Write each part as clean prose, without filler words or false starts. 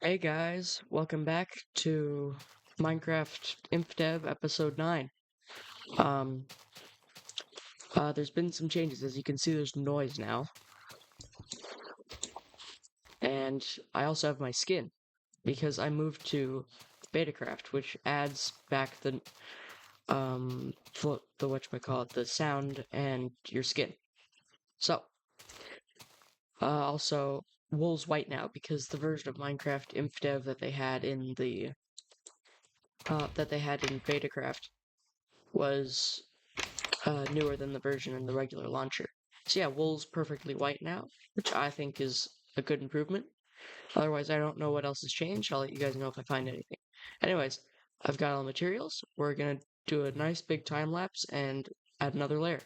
Hey guys, welcome back to Minecraft Infdev episode 9. Um, there's been some changes. As you can see, there's noise now. And I also have my skin, because I moved to Betacraft, which adds back the whatchamacallit, the sound and your skin. So, also, wool's white now, because the version of Minecraft Infdev that they had in Betacraft was newer than the version in the regular launcher. So yeah, wool's perfectly white now, which I think is a good improvement. Otherwise, I don't know what else has changed. I'll let you guys know if I find anything. Anyways, I've got all the materials. We're gonna do a nice big time lapse and add another layer.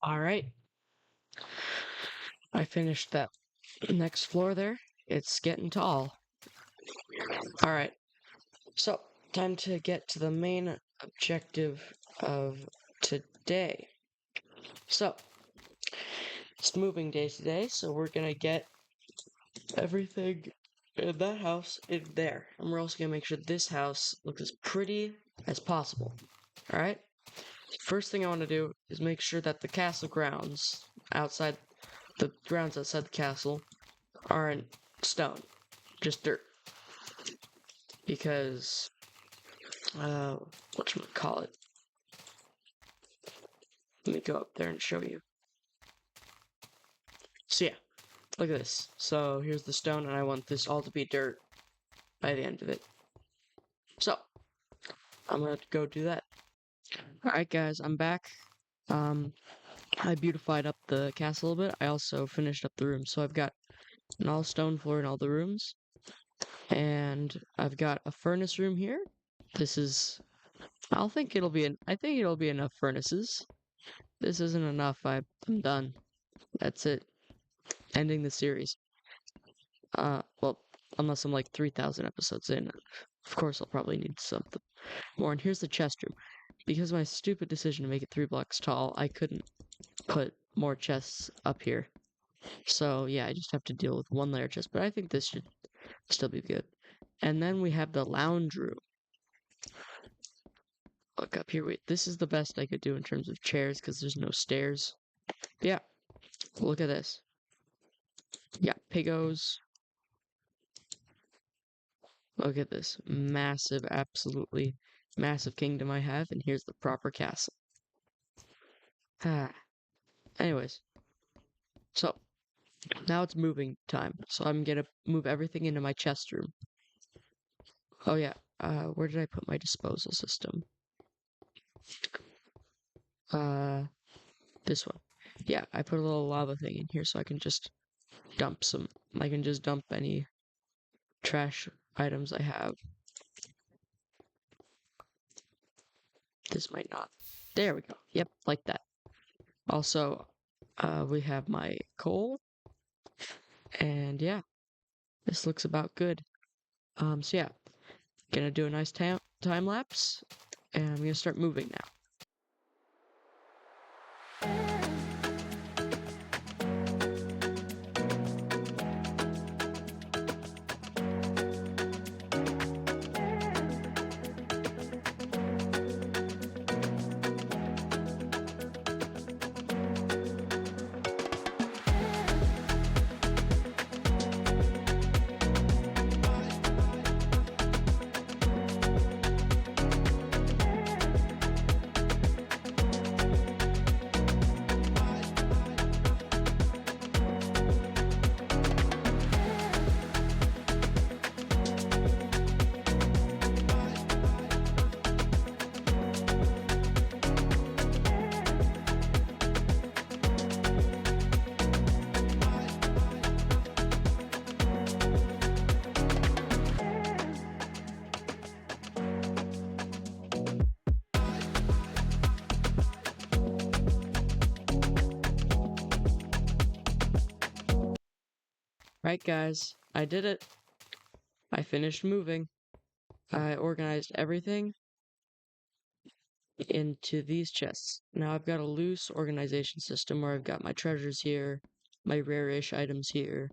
Alright, I finished that next floor there. It's getting tall. Alright, so time to get to the main objective of today. So, it's moving day today, so we're gonna get everything in that house in there. And we're also gonna make sure this house looks as pretty as possible. Alright? First thing I want to do is make sure that the castle grounds outside the castle aren't stone, just dirt. Because whatchamacallit? Let me go up there and show you. So yeah, look at this. So here's the stone, and I want this all to be dirt by the end of it. So I'm gonna go do that. Alright guys, I'm back. I beautified up the castle a little bit. I also finished up the room. So I've got an all stone floor in all the rooms. And I've got a furnace room here. This is I think it'll be enough furnaces. This isn't enough. I'm done. That's it. Ending the series. Well, unless I'm like 3,000 episodes in. Of course I'll probably need something more. And here's the chest room. Because of my stupid decision to make it 3 blocks tall, I couldn't put more chests up here. So yeah, I just have to deal with one layer chest, but I think this should still be good. And then we have the lounge room. Look up here. Wait, this is the best I could do in terms of chairs because there's no stairs. Yeah, look at this. Yeah, pigos. Look at this massive, absolutely massive kingdom I have, and here's the proper castle. Ah. Anyways, so Now it's moving time, so I'm gonna move everything into my chest room. Oh yeah, where did I put my disposal system? Uh, this one. Yeah, I put a little lava thing in here so I can just I can just dump any trash items I have. This might not. There we go. Yep, like that. Also, we have my coal, and yeah, this looks about good. So yeah, gonna do a nice time lapse, and I'm gonna start moving now. Right, guys, I did it. I finished moving. I organized everything into these chests. Now I've got a loose organization system where I've got my treasures here, my rare-ish items here,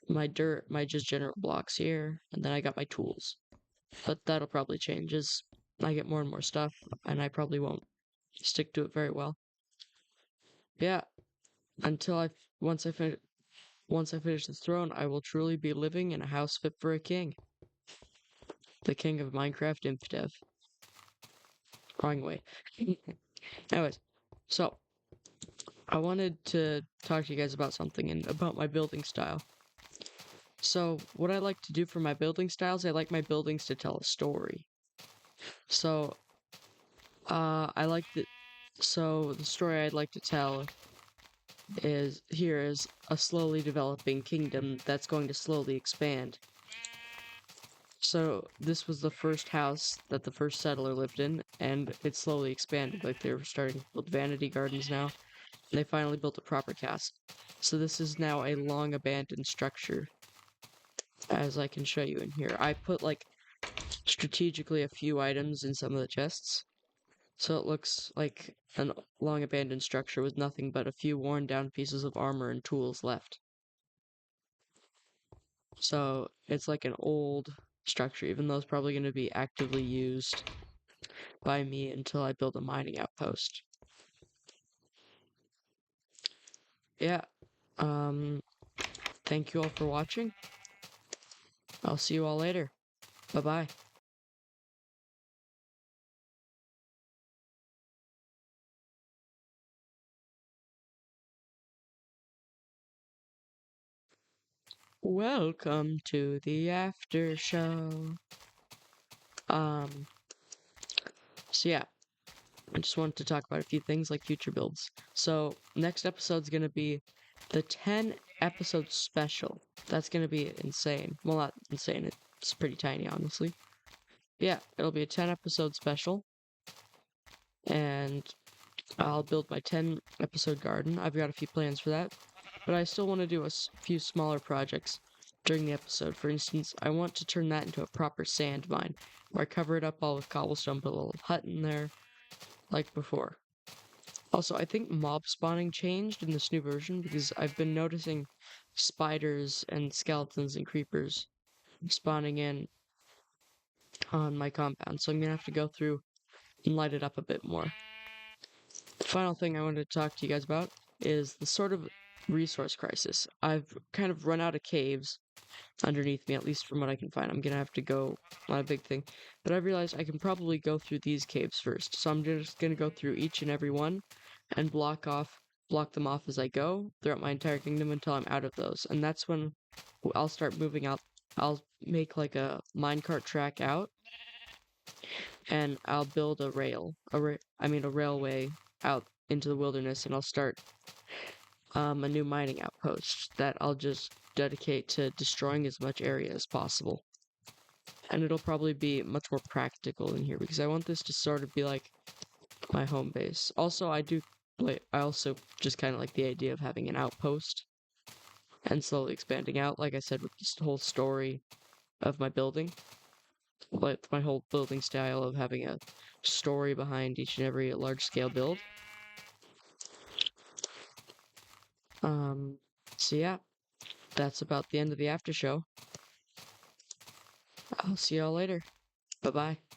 my dirt, my just general blocks here, and then I got my tools. But that'll probably change as I get more and more stuff, and I probably won't stick to it very well. Yeah, until once I finish this throne, I will truly be living in a house fit for a king. The king of Minecraft Infdev. Wrong way. Anyways, so I wanted to talk to you guys about something and about my building style. So, what I like to do for my building styles, I like my buildings to tell a story. So, I like the story I'd like to tell is a slowly developing kingdom that's going to slowly expand. So, this was the first house that the first settler lived in, and it slowly expanded. Like, they're starting to build vanity gardens now, and they finally built a proper castle. So, this is now a long abandoned structure, as I can show you in here. I put, like, strategically a few items in some of the chests, so it looks like a long abandoned structure with nothing but a few worn down pieces of armor and tools left. So it's like an old structure, even though it's probably going to be actively used by me until I build a mining outpost. Yeah, thank you all for watching. I'll see you all later. Bye-bye. Welcome to the after show. So yeah, I just wanted to talk about a few things like future builds. So next episode's gonna be the 10 episode special. That's gonna be insane. Well, not insane. It's pretty tiny, honestly. Yeah, it'll be a 10 episode special, and I'll build my 10 episode garden. I've got a few plans for that, but I still want to do a few smaller projects during the episode. For instance, I want to turn that into a proper sand mine, where I cover it up all with cobblestone, put a little hut in there, like before. Also, I think mob spawning changed in this new version because I've been noticing spiders and skeletons and creepers spawning in on my compound, so I'm gonna have to go through and light it up a bit more. The final thing I wanted to talk to you guys about is the sort of resource crisis. I've kind of run out of caves underneath me, at least from what I can find. I'm gonna have to go on a big thing, but I realized I can probably go through these caves first, so I'm just gonna go through each and every one and block off block them off as I go throughout my entire kingdom until I'm out of those. And that's when I'll start moving out. I'll make like a minecart track out, and I'll build a a railway out into the wilderness, and I'll start a new mining outpost that I'll just dedicate to destroying as much area as possible. And it'll probably be much more practical in here because I want this to sort of be like my home base. Also, I also just kind of like the idea of having an outpost and slowly expanding out, like I said, with this whole story of my building. Like my whole building style of having a story behind each and every large scale build. Um, so yeah, that's about the end of the after show. I'll see y'all later. Bye bye.